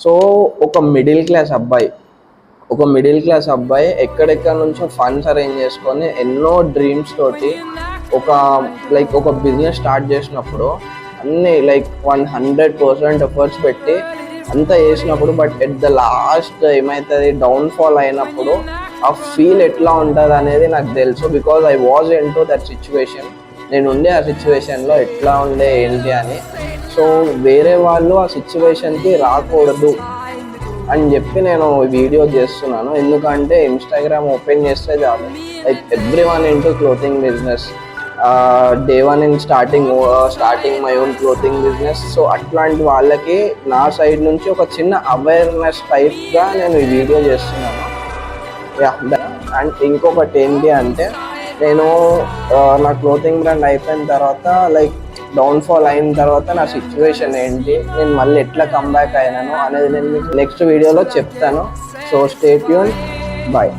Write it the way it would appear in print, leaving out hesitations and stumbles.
So ఒక middle class అబ్బాయి ఎక్కడెక్కడ నుంచో ఫండ్స్ అరేంజ్ చేసుకొని ఎన్నో డ్రీమ్స్ తోటి ఒక బిజినెస్ స్టార్ట్ చేసినప్పుడు అన్నీ 100% ఎఫర్ట్స్ పెట్టి అంతా చేసినప్పుడు బట్ ఎట్ ద లాస్ట్ ఏమవుతుంది, డౌన్ఫాల్ అయినప్పుడు ఆ ఫీల్ ఎట్లా ఉంటుంది అనేది నాకు తెలుసు. Because I was in to that situation. నేను ఉండే ఆ సిచ్యువేషన్లో ఎట్లా ఉండే ఏంటి అని. సో వేరే వాళ్ళు ఆ సిచ్యువేషన్కి రాకూడదు అని చెప్పి నేను వీడియో చేస్తున్నాను. ఎందుకంటే ఇన్స్టాగ్రామ్ ఓపెన్ చేస్తే చాలు everyone into clothing business, day one in starting my own clothing business. So అట్లాంటి వాళ్ళకి నా సైడ్ నుంచి ఒక చిన్న అవేర్నెస్ టైప్గా నేను ఈ వీడియో చేస్తున్నాను. అండ్ ఇంకొకటి ఏంటి అంటే, నేను నా క్లోతింగ్ బ్రాండ్ అయిపోయిన తర్వాత డౌన్ఫాల్ అయిన తర్వాత నా సిచ్యువేషన్ ఏంటి, నేను మళ్ళీ ఎట్లా కమ్బ్యాక్ అయినాను అనేది నేను మీకు నెక్స్ట్ వీడియోలో చెప్తాను. So stay tune, bye.